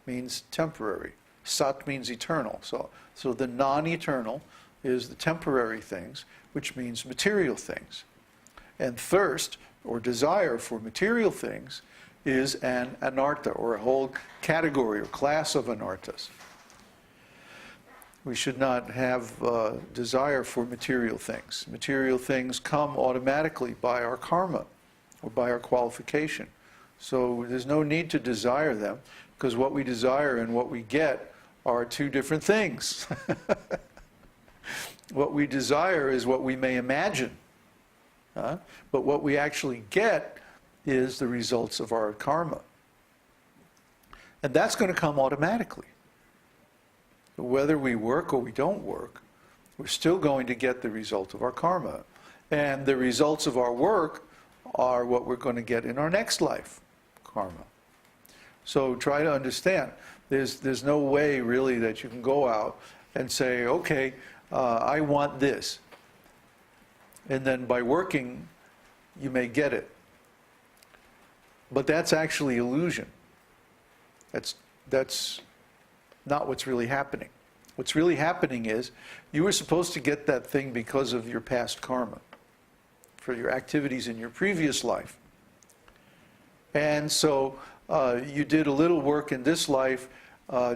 means temporary. Sat means eternal. So the non-eternal is the temporary things, which means material things. And thirst, or desire for material things, is an anartha, or a whole category or class of anarthas. We should not have desire for material things. Material things come automatically by our karma, or by our qualification. So there's no need to desire them, because what we desire and what we get are two different things. What we desire is what we may imagine. But what we actually get is the results of our karma. And that's going to come automatically. Whether we work or we don't work, we're still going to get the result of our karma. And the results of our work are what we're going to get in our next life, karma. So try to understand, there's no way really that you can go out and say, okay, I want this. And then by working, you may get it. But that's actually illusion. That's not what's really happening. What's really happening is you were supposed to get that thing because of your past karma, for your activities in your previous life. And so you did a little work in this life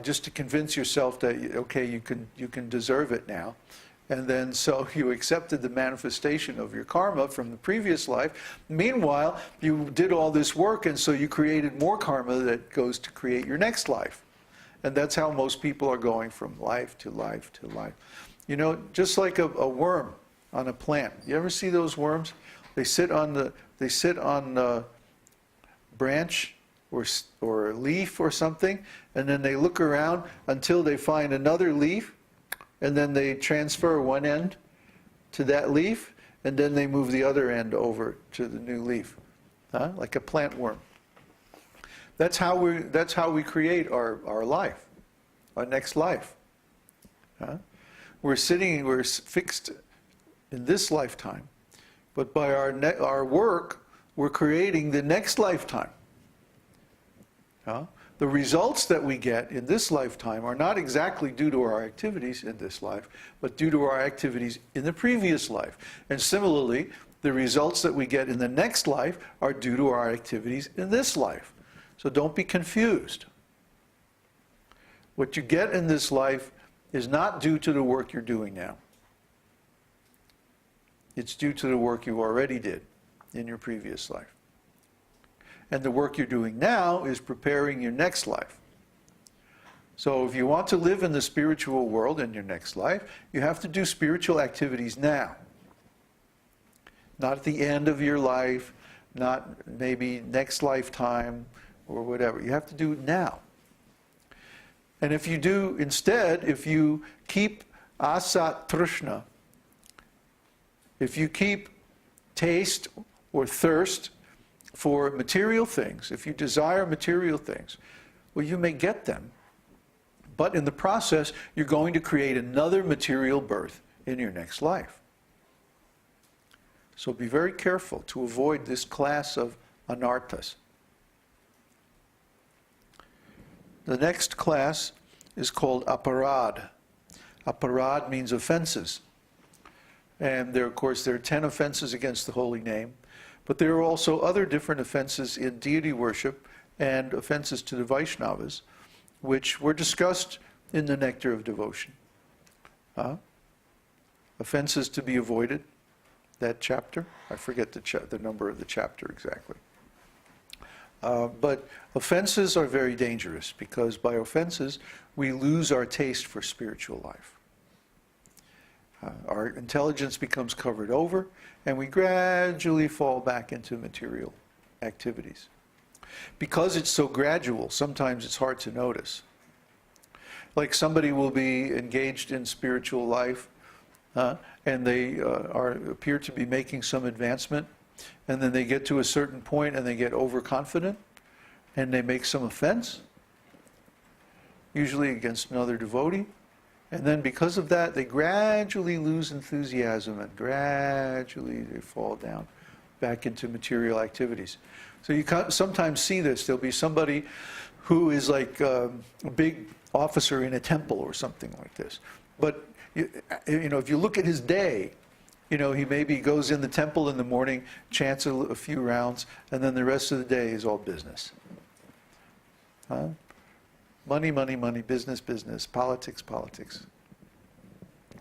just to convince yourself that, okay, you can deserve it now. And then so you accepted the manifestation of your karma from the previous life. Meanwhile, you did all this work, and so you created more karma that goes to create your next life. And that's how most people are going from life to life to life. You know, just like a worm on a plant. You ever see those worms? They sit on the branch or a leaf or something, and then they look around until they find another leaf, and then they transfer one end to that leaf, and then they move the other end over to the new leaf, like a plant worm. That's how we create our life, our next life. We're fixed in this lifetime, but by our work, we're creating the next lifetime. The results that we get in this lifetime are not exactly due to our activities in this life, but due to our activities in the previous life. And similarly, the results that we get in the next life are due to our activities in this life. So don't be confused. What you get in this life is not due to the work you're doing now. It's due to the work you already did in your previous life. And the work you're doing now is preparing your next life. So if you want to live in the spiritual world in your next life, you have to do spiritual activities now. Not at the end of your life, not maybe next lifetime, or whatever. You have to do it now. And if you do, instead, if you keep asat trishna, if you keep taste or thirst for material things, if you desire material things, well, you may get them. But in the process, you're going to create another material birth in your next life. So be very careful to avoid this class of anarthas. The next class is called aparad. Aparad means offenses. And there, of course, there are 10 offenses against the holy name. But there are also other different offenses in deity worship and offenses to the Vaishnavas, which were discussed in the Nectar of Devotion. Offenses to be avoided, that chapter. I forget the number of the chapter exactly. But offenses are very dangerous, because by offenses we lose our taste for spiritual life. Our intelligence becomes covered over, and we gradually fall back into material activities. Because it's so gradual, sometimes it's hard to notice. Like somebody will be engaged in spiritual life, and they appear to be making some advancement, and then they get to a certain point and they get overconfident, and they make some offense, usually against another devotee. And then because of that, they gradually lose enthusiasm, and gradually they fall down back into material activities. So you sometimes see this. There'll be somebody who is like a big officer in a temple or something like this. But if you look at his day, he maybe goes in the temple in the morning, chants a few rounds, and then the rest of the day is all business. Money, money, money, business, business, politics, politics.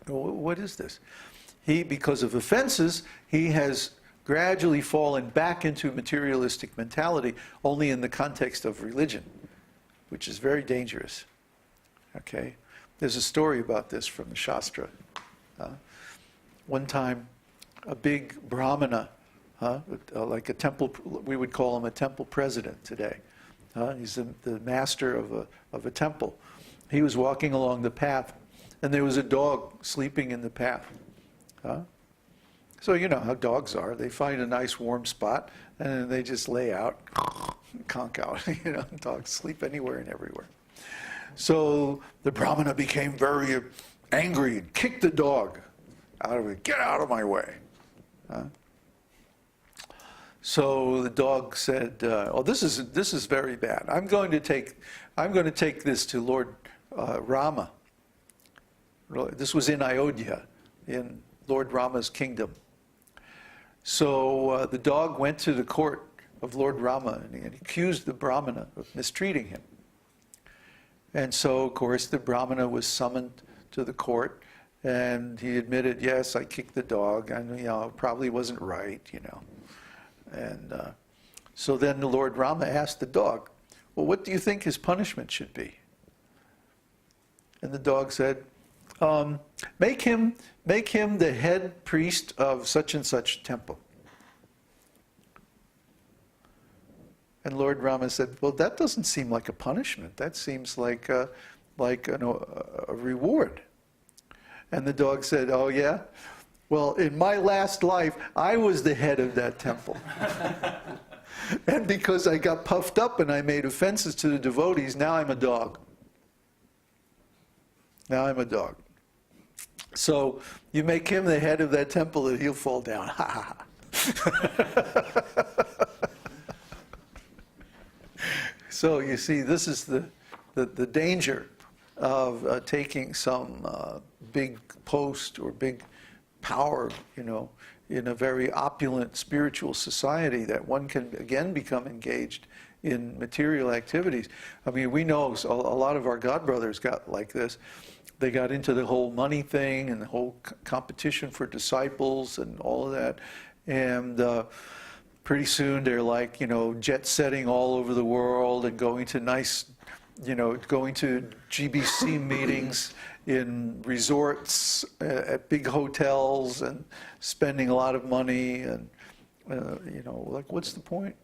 What is this? Because of offenses, he has gradually fallen back into materialistic mentality, only in the context of religion, which is very dangerous. Okay? There's a story about this from the Shastra. One time, a big brahmana, like a temple, we would call him a temple president today. He's the master of a temple. He was walking along the path, and there was a dog sleeping in the path. So you know how dogs are. They find a nice warm spot, and then they just lay out, conk out. Dogs sleep anywhere and everywhere. So the brahmana became very angry and kicked the dog out of it. Get out of my way. So the dog said, "Oh, this is very bad. I'm going to take this to Lord Rama." This was in Ayodhya, in Lord Rama's kingdom. So the dog went to the court of Lord Rama and he accused the brahmana of mistreating him. And so, of course, the brahmana was summoned to the court, and he admitted, "Yes, I kicked the dog, and it probably wasn't right, And so then the Lord Rama asked the dog, "Well, what do you think his punishment should be?" And the dog said, "Make him the head priest of such and such temple." And Lord Rama said, "Well, that doesn't seem like a punishment. That seems like a reward." And the dog said, "Oh yeah? Well, in my last life, I was the head of that temple. And because I got puffed up and I made offenses to the devotees, now I'm a dog. Now I'm a dog. So you make him the head of that temple and he'll fall down." Ha ha ha. So you see, this is the danger of taking some big post or big power, in a very opulent spiritual society, that one can again become engaged in material activities. I mean, we know a lot of our God brothers got like this. They got into the whole money thing and the whole competition for disciples and all of that. And pretty soon they're like, jet setting all over the world and going to going to GBC meetings in resorts, at big hotels, and spending a lot of money, and what's the point?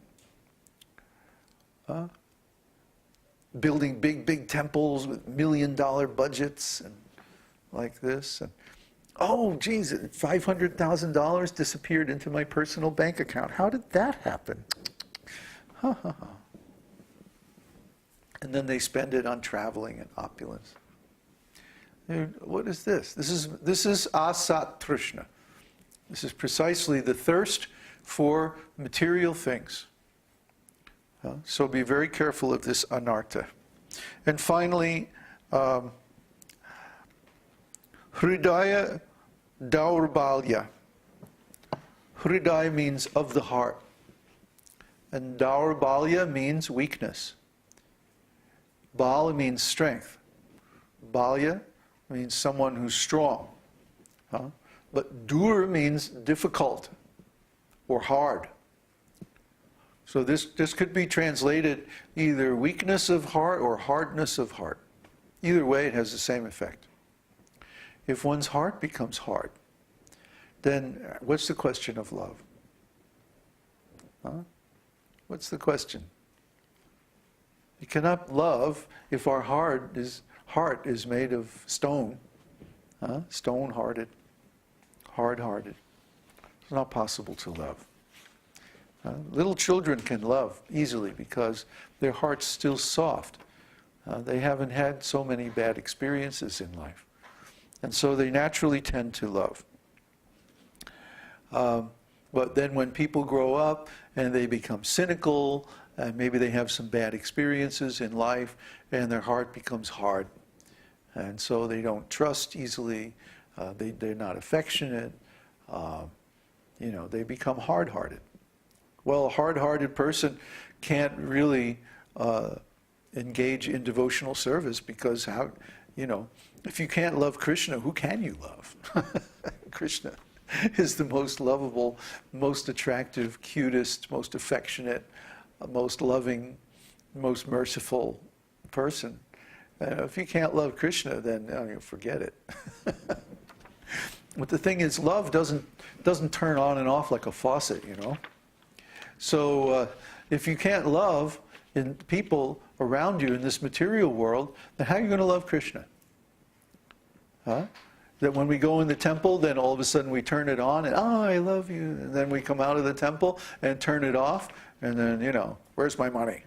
Building big temples with $1 million budgets and like this, and oh geez, $500,000 disappeared into my personal bank account. How did that happen? And then they spend it on traveling and opulence. What is this? This is asat trishna. This is precisely the thirst for material things. So be very careful of this anartha. And finally, hridaya daurbalya. Hridaya means of the heart. And daurbalya means weakness. Bal means strength. Balya means someone who's strong. But dur means difficult or hard. So this could be translated either weakness of heart or hardness of heart. Either way, it has the same effect. If one's heart becomes hard, then what's the question of love? What's the question? You cannot love if our heart is made of stone, stone-hearted, hard-hearted. It's not possible to love. Little children can love easily because their heart's still soft. They haven't had so many bad experiences in life. And so they naturally tend to love. But then when people grow up and they become cynical and maybe they have some bad experiences in life, and their heart becomes hard. And so they don't trust easily, they're not affectionate, they become hard-hearted. Well, a hard-hearted person can't really engage in devotional service, because if you can't love Krishna, who can you love? Krishna is the most lovable, most attractive, cutest, most affectionate, most loving, most merciful person. If you can't love Krishna, then forget it. But the thing is, love doesn't turn on and off like a faucet, So if you can't love in people around you in this material world, then how are you going to love Krishna? Huh? That when we go in the temple, then all of a sudden we turn it on and, oh, I love you. And then we come out of the temple and turn it off. And then, where's my money?